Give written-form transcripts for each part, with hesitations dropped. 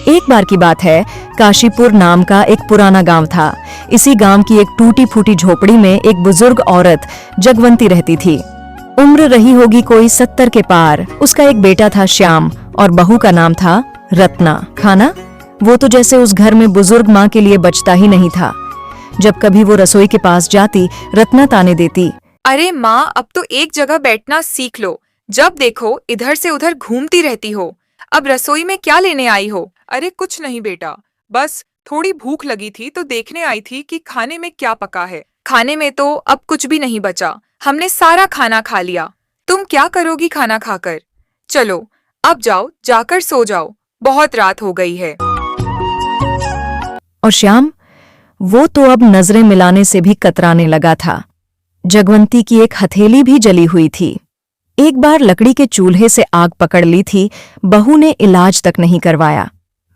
एक बार की बात है, काशीपुर नाम का एक पुराना गांव था। इसी गांव की एक टूटी फूटी झोपड़ी में एक बुजुर्ग औरत जगवंती रहती थी। उम्र रही होगी कोई 70 के पार। उसका एक बेटा था श्याम और बहू का नाम था रत्ना। खाना वो तो जैसे उस घर में बुजुर्ग माँ के लिए बचता ही नहीं था। जब कभी वो रसोई के पास जाती, रत्ना ताने देती, अरे माँ, अब तो एक जगह बैठना सीख लो। जब देखो इधर से उधर घूमती रहती हो। अब रसोई में क्या लेने आई हो? अरे कुछ नहीं बेटा, बस थोड़ी भूख लगी थी तो देखने आई थी कि खाने में क्या पका है। खाने में तो अब कुछ भी नहीं बचा, हमने सारा खाना खा लिया। तुम क्या करोगी खाना खाकर? चलो अब जाओ, जाकर सो जाओ, बहुत रात हो गई है। और श्याम वो तो अब नजरें मिलाने से भी कतराने लगा था। जगवंती की एक हथेली भी जली हुई थी। एक बार लकड़ी के चूल्हे से आग पकड़ ली थी, बहू ने इलाज तक नहीं करवाया।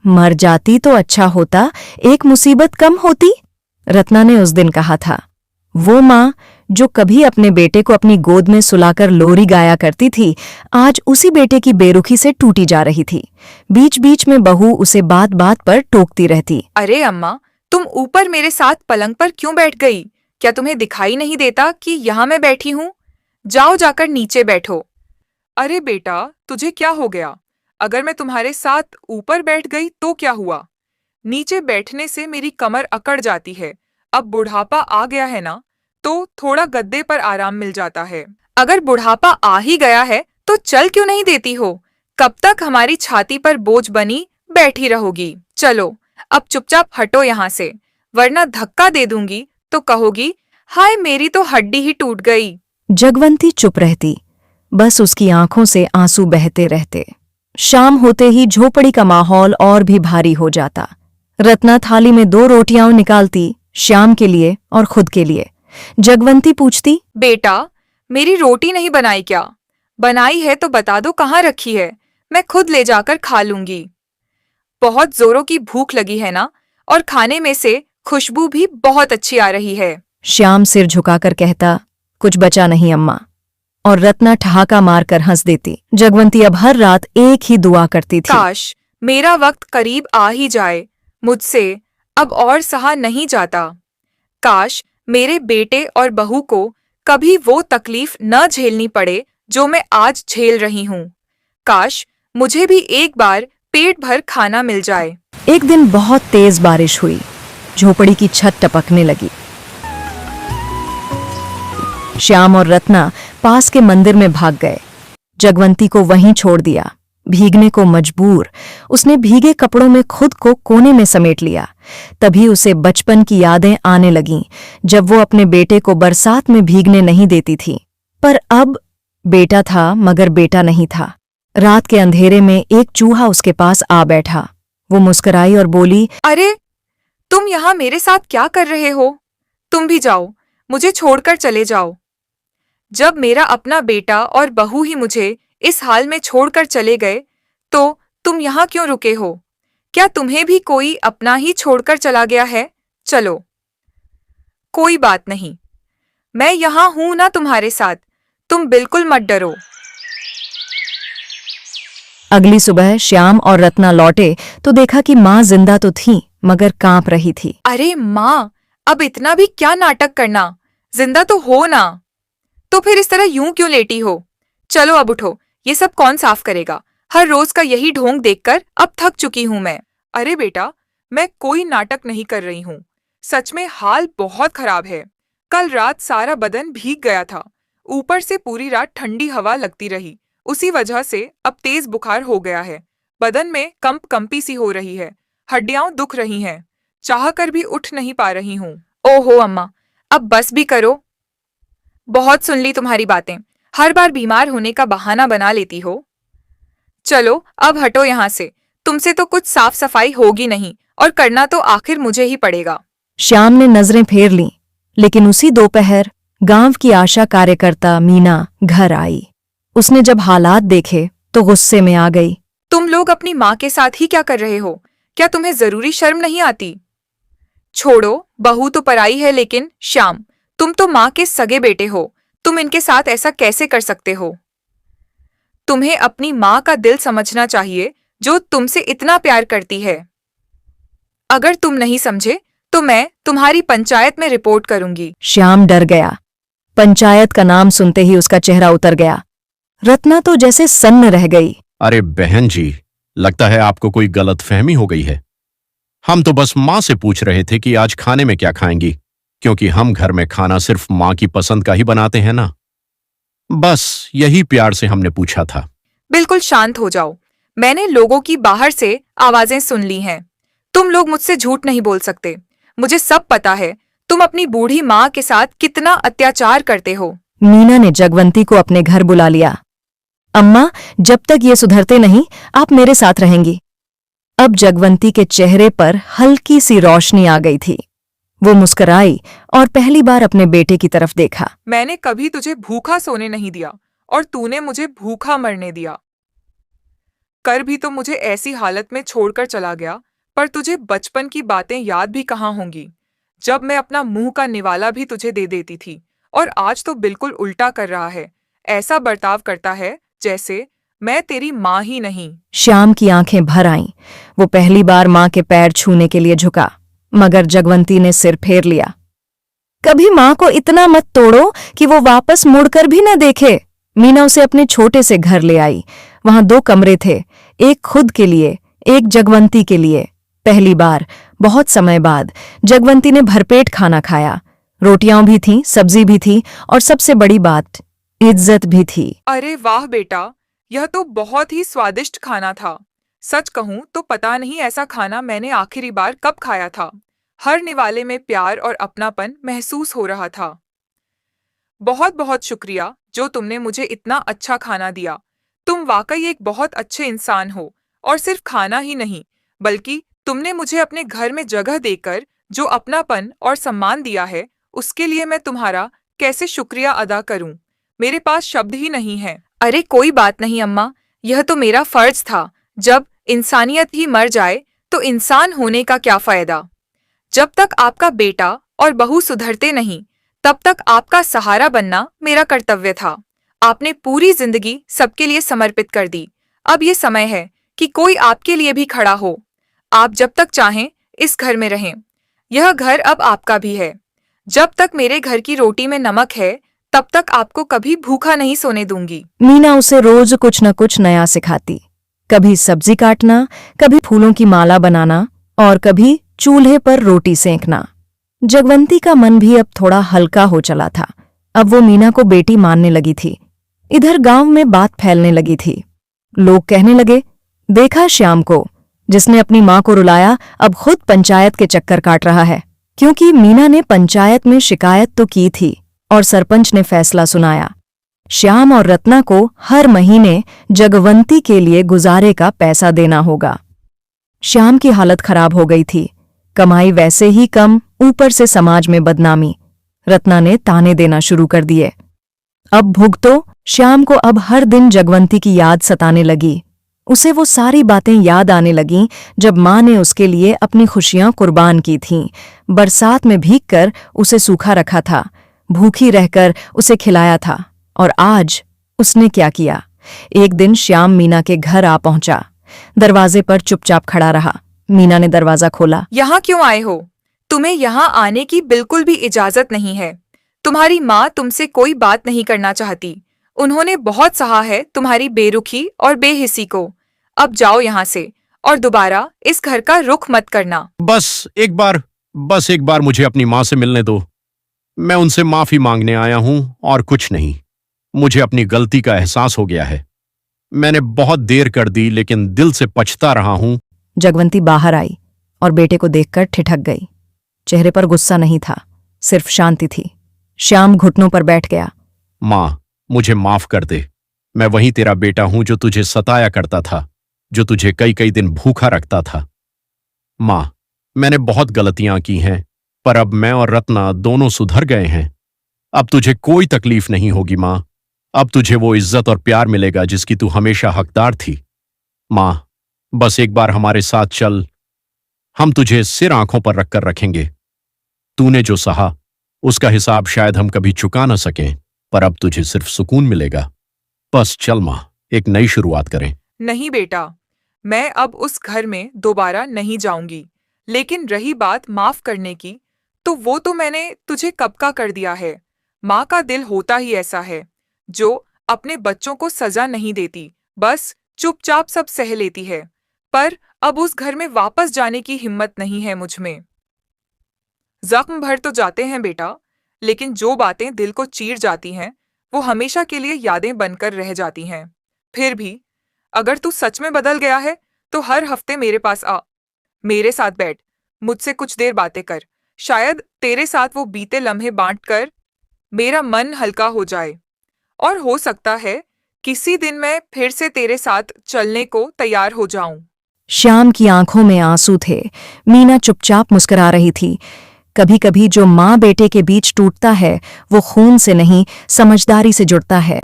मर जाती तो अच्छा होता, एक मुसीबत कम होती, रत्ना ने उस दिन कहा था। वो माँ जो कभी अपने बेटे को अपनी गोद में सुलाकर लोरी गाया करती थी, आज उसी बेटे की बेरुखी से टूटी जा रही थी। बीच बीच में बहू उसे बात बात पर टोकती रहती। अरे अम्मा, तुम ऊपर मेरे साथ पलंग पर क्यों बैठ गई? क्या तुम्हें दिखाई नहीं देता कि यहाँ मैं बैठी हूँ? जाओ जाकर नीचे बैठो। अरे बेटा, तुझे क्या हो गया? अगर मैं तुम्हारे साथ ऊपर बैठ गई तो क्या हुआ? नीचे बैठने से मेरी कमर अकड़ जाती है। अब बुढ़ापा आ गया है ना, तो थोड़ा गद्दे पर आराम मिल जाता है। अगर बुढ़ापा आ ही गया है तो चल क्यों नहीं देती हो? कब तक हमारी छाती पर बोझ बनी बैठी रहोगी? चलो अब चुपचाप हटो यहाँ से, वरना धक्का दे दूंगी तो कहोगी, हाय मेरी तो हड्डी ही टूट गई। जगवंती चुप रहती, बस उसकी आंखों से आंसू बहते रहते। शाम होते ही झोपड़ी का माहौल और भी भारी हो जाता। रत्ना थाली में 2 रोटियां निकालती, श्याम के लिए और खुद के लिए। जगवंती पूछती, बेटा, मेरी रोटी नहीं बनाई क्या? बनाई है तो बता दो कहाँ रखी है, मैं खुद ले जाकर खा लूंगी। बहुत जोरों की भूख लगी है ना, और खाने में से खुशबू भी बहुत अच्छी आ रही है। श्याम सिर झुकाकर कहता, कुछ बचा नहीं अम्मा। और रत्ना ठहाका मारकर हंस देती। जगवंती अब हर रात एक ही दुआ करती थी, काश मेरा वक्त करीब आ ही जाए, मुझसे अब और सहा नहीं जाता। काश मेरे बेटे और बहू को कभी वो तकलीफ न झेलनी पड़े जो मैं आज झेल रही हूँ। काश मुझे भी एक बार पेट भर खाना मिल जाए। एक दिन बहुत तेज बारिश हुई। झोपड़ी की छत टपकने लगी। श्याम और रत्ना पास के मंदिर में भाग गए। जगवंती को वहीं छोड़ दिया। भीगने को मजबूर, उसने भीगे कपड़ों में खुद को कोने में समेट लिया। तभी उसे बचपन की यादें आने लगीं, जब वो अपने बेटे को बरसात में भीगने नहीं देती थी। पर अब बेटा था मगर बेटा नहीं था। रात के अंधेरे में एक चूहा उसके पास आ बैठा। वो मुस्कुराई और बोली, अरे तुम यहाँ मेरे साथ क्या कर रहे हो? तुम भी जाओ, मुझे छोड़कर चले जाओ। जब मेरा अपना बेटा और बहू ही मुझे इस हाल में छोड़कर चले गए, तो तुम यहाँ क्यों रुके हो? क्या तुम्हें भी कोई अपना ही छोड़कर चला गया है? चलो, कोई बात नहीं, मैं यहाँ हूं ना तुम्हारे साथ, तुम बिल्कुल मत डरो। अगली सुबह श्याम और रत्ना लौटे तो देखा कि माँ जिंदा तो थी मगर कांप रही थी। अरे माँ, अब इतना भी क्या नाटक करना, जिंदा तो हो ना, तो फिर इस तरह यूं क्यों लेटी हो? चलो अब उठो, ये सब कौन साफ करेगा? हर रोज का यही ढोंग देखकर अब थक चुकी हूं मैं। अरे बेटा, मैं कोई नाटक नहीं कर रही हूँ, सच में हाल बहुत खराब है। कल रात सारा बदन भीग गया था, ऊपर से पूरी रात ठंडी हवा लगती रही, उसी वजह से अब तेज बुखार हो गया है। बदन में कंपी सी हो रही है, हड्डियां दुख रही हैं, चाहकर भी उठ नहीं पा रही हूँ। ओहो अम्मा, अब बस भी करो, बहुत सुन ली तुम्हारी बातें, हर बार बीमार होने का बहाना बना लेती हो। चलो अब हटो यहाँ से, तुमसे तो कुछ साफ सफाई होगी नहीं, और करना तो आखिर मुझे ही पड़ेगा। श्याम ने नजरें फेर लीं, लेकिन उसी दोपहर गांव की आशा कार्यकर्ता मीना घर आई। उसने जब हालात देखे तो गुस्से में आ गई। तुम लोग अपनी माँ के साथ ही क्या कर रहे हो? क्या तुम्हें जरूरी शर्म नहीं आती? छोड़ो, बहू तो पराई है, लेकिन श्याम, तुम तो माँ के सगे बेटे हो, तुम इनके साथ ऐसा कैसे कर सकते हो? तुम्हें अपनी माँ का दिल समझना चाहिए, जो तुमसे इतना प्यार करती है। अगर तुम नहीं समझे तो मैं तुम्हारी पंचायत में रिपोर्ट करूंगी। श्याम डर गया। पंचायत का नाम सुनते ही उसका चेहरा उतर गया। रत्ना तो जैसे सन्न रह गई। अरे बहन जी, लगता है आपको कोई गलतफहमी हो गई है। हम तो बस माँ से पूछ रहे थे कि आज खाने में क्या खाएंगी, क्योंकि हम घर में खाना सिर्फ माँ की पसंद का ही बनाते हैं ना। बस यही प्यार से हमने पूछा था। बिल्कुल शांत हो जाओ। मैंने लोगों की बाहर से आवाजें सुन ली हैं। तुम लोग मुझसे झूठ नहीं बोल सकते। मुझे सब पता है तुम अपनी बूढ़ी माँ के साथ कितना अत्याचार करते हो। मीना ने जगवंती को अपने घर बुला लिया। अम्मा, जब तक ये सुधरते नहीं, आप मेरे साथ रहेंगी। अब जगवंती के चेहरे पर हल्की सी रोशनी आ गई थी। वो मुस्कुराई और पहली बार अपने बेटे की तरफ देखा। मैंने कभी तुझे भूखा सोने नहीं दिया और तूने मुझे भूखा मरने दिया। कर भी तो मुझे ऐसी हालत में छोड़कर चला गया, पर तुझे बचपन की बातें याद भी कहाँ होंगी, जब मैं अपना मुंह का निवाला भी तुझे दे देती थी। और आज तो बिल्कुल उल्टा कर रहा है। ऐसा बर्ताव करता है जैसे मैं तेरी माँ ही नहीं। श्याम की आंखें भर आईं। वो पहली बार माँ के पैर छूने के लिए झुका, मगर जगवंती ने सिर फेर लिया। कभी माँ को इतना मत तोड़ो कि वो वापस मुड़कर भी न देखे। मीना उसे अपने छोटे से घर ले आई। वहां 2 कमरे थे, एक खुद के लिए, एक जगवंती के लिए। पहली बार बहुत समय बाद जगवंती ने भरपेट खाना खाया। रोटियां भी थीं, सब्जी भी थी और सबसे बड़ी बात, इज्जत भी थी। अरे वाह बेटा, यह तो बहुत ही स्वादिष्ट खाना था। सच कहूं तो पता नहीं ऐसा खाना मैंने आखिरी बार कब खाया था। हर निवाले में प्यार और अपनापन महसूस हो रहा था। बहुत बहुत शुक्रिया जो तुमने मुझे इतना अच्छा खाना दिया। तुम वाकई एक बहुत अच्छे इंसान हो। और सिर्फ खाना ही नहीं, बल्कि तुमने मुझे अपने घर में जगह देकर जो अपनापन और सम्मान दिया है, उसके लिए मैं तुम्हारा कैसे शुक्रिया अदा करूं। मेरे पास शब्द ही नहीं है। अरे कोई बात नहीं अम्मा, यह तो मेरा फर्ज था। जब इंसानियत ही मर जाए तो इंसान होने का क्या फायदा। जब तक आपका बेटा और बहू सुधरते नहीं, तब तक आपका सहारा बनना मेरा कर्तव्य था। आपने पूरी जिंदगी सबके लिए समर्पित कर दी। अब ये समय है कि कोई आपके लिए भी खड़ा हो। आप जब तक चाहें इस घर में रहें। यह घर अब आपका भी है। जब तक मेरे घर की रोटी में नमक है, तब तक आपको कभी भूखा नहीं सोने दूंगी। मीना उसे रोज कुछ न कुछ नया सिखाती। कभी सब्जी काटना, कभी फूलों की माला बनाना और कभी चूल्हे पर रोटी सेंकना। जगवंती का मन भी अब थोड़ा हल्का हो चला था। अब वो मीना को बेटी मानने लगी थी। इधर गांव में बात फैलने लगी थी। लोग कहने लगे, देखा श्याम को, जिसने अपनी मां को रुलाया अब खुद पंचायत के चक्कर काट रहा है। क्योंकि मीना ने पंचायत में शिकायत तो की थी और सरपंच ने फैसला सुनाया। श्याम और रत्ना को हर महीने जगवंती के लिए गुजारे का पैसा देना होगा। श्याम की हालत खराब हो गई थी। कमाई वैसे ही कम, ऊपर से समाज में बदनामी। रत्ना ने ताने देना शुरू कर दिए। अब भुगतो। श्याम को अब हर दिन जगवंती की याद सताने लगी। उसे वो सारी बातें याद आने लगीं जब माँ ने उसके लिए अपनी खुशियां कुर्बान की थीं। बरसात में भीगकर उसे सूखा रखा था, भूखी रहकर उसे खिलाया था। और आज उसने क्या किया। एक दिन श्याम मीना के घर आ पहुंचा। दरवाजे पर चुपचाप खड़ा रहा। मीना ने दरवाजा खोला। यहाँ क्यों आए हो? तुम्हें यहाँ आने की बिल्कुल भी इजाजत नहीं है। तुम्हारी माँ तुमसे कोई बात नहीं करना चाहती। उन्होंने बहुत सहा है तुम्हारी बेरुखी और बेहिसी को। अब जाओ यहाँ से और दोबारा इस घर का रुख मत करना। बस एक बार मुझे अपनी माँ से मिलने दो। मैं उनसे माफी मांगने आया हूं और कुछ नहीं। मुझे अपनी गलती का एहसास हो गया है। मैंने बहुत देर कर दी, लेकिन दिल से पछता रहा हूं। जगवंती बाहर आई और बेटे को देखकर ठिठक गई। चेहरे पर गुस्सा नहीं था, सिर्फ शांति थी। श्याम घुटनों पर बैठ गया। माँ, मुझे माफ कर दे। मैं वही तेरा बेटा हूं जो तुझे सताया करता था, जो तुझे कई कई दिन भूखा रखता था। माँ, मैंने बहुत गलतियां की हैं, पर अब मैं और रत्ना दोनों सुधर गए हैं। अब तुझे कोई तकलीफ नहीं होगी माँ। अब तुझे वो इज्जत और प्यार मिलेगा जिसकी तू हमेशा हकदार थी। माँ, बस एक बार हमारे साथ चल। हम तुझे सिर आंखों पर रखकर रखेंगे। तूने जो सहा उसका हिसाब शायद हम कभी चुका न सकें, पर अब तुझे सिर्फ सुकून मिलेगा। बस चल माँ, एक नई शुरुआत करें। नहीं बेटा, मैं अब उस घर में दोबारा नहीं जाऊंगी। लेकिन रही बात माफ करने की, तो वो तो मैंने तुझे कब का कर दिया है। माँ का दिल होता ही ऐसा है, जो अपने बच्चों को सजा नहीं देती, बस चुपचाप सब सह लेती है। पर अब उस घर में वापस जाने की हिम्मत नहीं है मुझ में। जख्म भर तो जाते हैं बेटा, लेकिन जो बातें दिल को चीर जाती हैं, वो हमेशा के लिए यादें बनकर रह जाती हैं। फिर भी अगर तू सच में बदल गया है, तो हर हफ्ते मेरे पास आ, मेरे साथ बैठ, मुझसे कुछ देर बातें कर। शायद तेरे साथ वो बीते लम्हे बांट कर मेरा मन हल्का हो जाए, और हो सकता है किसी दिन मैं फिर से तेरे साथ चलने को तैयार हो जाऊं। श्याम की आंखों में आंसू थे। मीना चुपचाप मुस्कुरा रही थी। कभी कभी जो माँ बेटे के बीच टूटता है, वो खून से नहीं, समझदारी से जुड़ता है।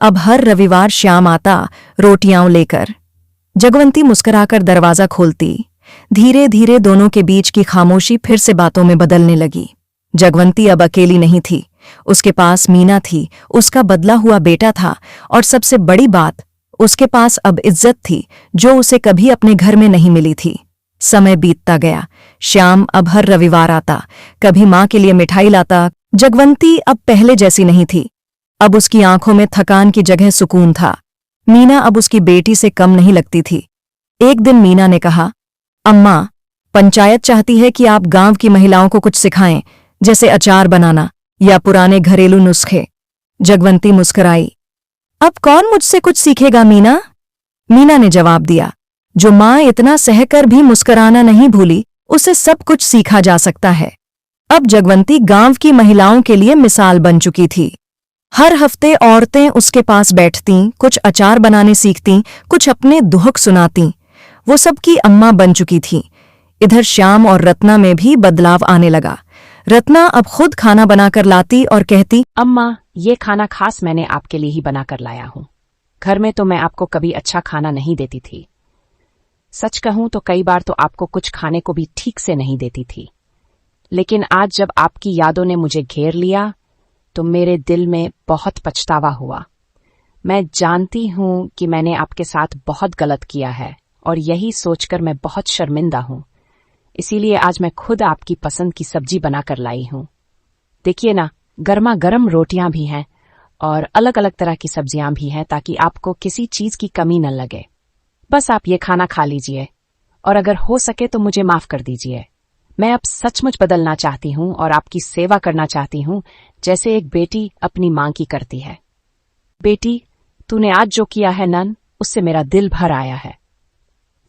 अब हर रविवार श्याम आता, रोटियां लेकर। जगवंती मुस्कुराकर दरवाजा खोलती। धीरे धीरे दोनों के बीच की खामोशी फिर से बातों में बदलने लगी। जगवंती अब अकेली नहीं थी, उसके पास मीना थी, उसका बदला हुआ बेटा था, और सबसे बड़ी बात, उसके पास अब इज्जत थी, जो उसे कभी अपने घर में नहीं मिली थी। समय बीतता गया। श्याम अब हर रविवार आता, कभी माँ के लिए मिठाई लाता। जगवंती अब पहले जैसी नहीं थी। अब उसकी आंखों में थकान की जगह सुकून था। मीना अब उसकी बेटी से कम नहीं लगती थी। एक दिन मीना ने कहा, अम्मा, पंचायत चाहती है कि आप गांव की महिलाओं को कुछ सिखाएं, जैसे अचार बनाना या पुराने घरेलू नुस्खे। जगवंती मुस्कुराई। अब कौन मुझसे कुछ सीखेगा मीना? मीना ने जवाब दिया, जो माँ इतना सहकर भी मुस्कुराना नहीं भूली, उसे सब कुछ सीखा जा सकता है। अब जगवंती गांव की महिलाओं के लिए मिसाल बन चुकी थी। हर हफ्ते औरतें उसके पास बैठतीं, कुछ अचार बनाने सीखतीं, कुछ अपने दुख सुनातीं। वो सबकी अम्मा बन चुकी थी। इधर श्याम और रत्ना में भी बदलाव आने लगा। रत्ना अब खुद खाना बनाकर लाती और कहती, अम्मा, ये खाना खास मैंने आपके लिए ही बनाकर लाया हूँ। घर में तो मैं आपको कभी अच्छा खाना नहीं देती थी। सच कहूं तो कई बार तो आपको कुछ खाने को भी ठीक से नहीं देती थी। लेकिन आज जब आपकी यादों ने मुझे घेर लिया, तो मेरे दिल में बहुत पछतावा हुआ। मैं जानती हूं कि मैंने आपके साथ बहुत गलत किया है, और यही सोचकर मैं बहुत शर्मिंदा हूं। इसीलिए आज मैं खुद आपकी पसंद की सब्जी बनाकर लाई हूं। देखिए ना, गर्मा गर्म रोटियां भी हैं और अलग अलग तरह की सब्जियां भी हैं, ताकि आपको किसी चीज की कमी न लगे। बस आप ये खाना खा लीजिए, और अगर हो सके तो मुझे माफ कर दीजिए। मैं अब सचमुच बदलना चाहती हूँ और आपकी सेवा करना चाहती हूँ, जैसे एक बेटी अपनी मां की करती है। बेटी, तूने आज जो किया है नन, उससे मेरा दिल भर आया है।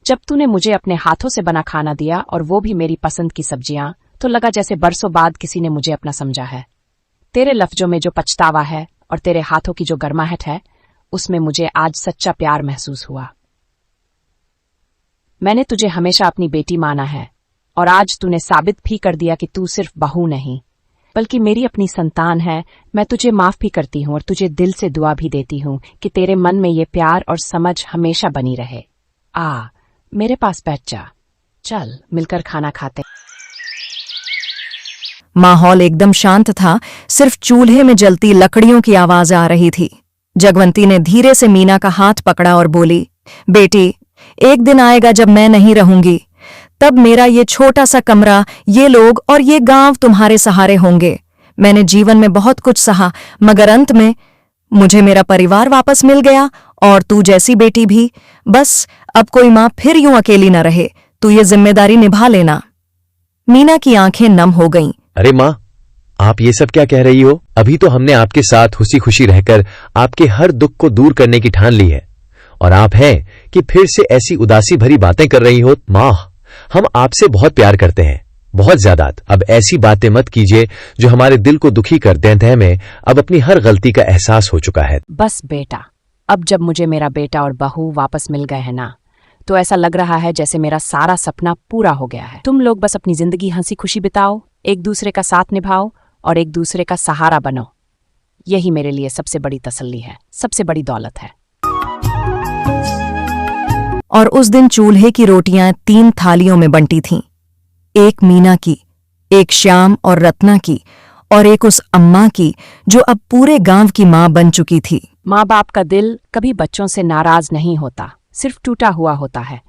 जब तूने मुझे अपने हाथों से बना खाना दिया, और वो भी मेरी पसंद की सब्जियां, तो लगा जैसे बरसों बाद किसी ने मुझे अपना समझा है। तेरे लफ्जों में जो पछतावा है और तेरे हाथों की जो गर्माहट है, उसमें मुझे आज सच्चा प्यार महसूस हुआ। मैंने तुझे हमेशा अपनी बेटी माना है, और आज तूने साबित भी कर दिया कि तू सिर्फ बहू नहीं, बल्कि मेरी अपनी संतान है। मैं तुझे माफ भी करती हूँ और तुझे दिल से दुआ भी देती हूँ कि तेरे मन में ये प्यार और समझ हमेशा बनी रहे। मेरे पास बैठ जा, चल मिलकर खाना खाते। माहौल एकदम शांत था, सिर्फ चूल्हे में जलती लकड़ियों की आवाज आ रही थी। जगवंती ने धीरे से मीना का हाथ पकड़ा और बोली, बेटी, एक दिन आएगा जब मैं नहीं रहूंगी, तब मेरा ये छोटा सा कमरा, ये लोग और ये गांव तुम्हारे सहारे होंगे। मैंने जीवन में बहुत कुछ सहा, मगर अंत में मुझे मेरा परिवार वापस मिल गया, और तू जैसी बेटी भी। बस अब कोई मां फिर यूं अकेली न रहे। तू ये जिम्मेदारी निभा लेना। मीना की आंखें नम हो गईं। अरे माँ, आप ये सब क्या कह रही हो? अभी तो हमने आपके साथ खुशी खुशी रहकर आपके हर दुख को दूर करने की ठान ली है, और आप हैं कि फिर से ऐसी उदासी भरी बातें कर रही हो। माँ, हम आपसे बहुत प्यार करते हैं, बहुत ज्यादा। अब ऐसी बातें मत कीजिए जो हमारे दिल को दुखी कर दें। हमें अब अपनी हर गलती का एहसास हो चुका है। बस बेटा, अब जब मुझे मेरा बेटा और बहू वापस मिल गए हैं ना, तो ऐसा लग रहा है जैसे मेरा सारा सपना पूरा हो गया है। तुम लोग बस अपनी जिंदगी हंसी खुशी बिताओ, एक दूसरे का साथ निभाओ और एक दूसरे का सहारा बनो। यही मेरे लिए सबसे बड़ी तसल्ली है, सबसे बड़ी दौलत है। और उस दिन चूल्हे की रोटियां 3 थालियों में बंटी थीं। एक मीना की, एक श्याम और रत्ना की, और एक उस अम्मा की जो अब पूरे गांव की मां बन चुकी थी। माँ बाप का दिल कभी बच्चों से नाराज नहीं होता, सिर्फ टूटा हुआ होता है।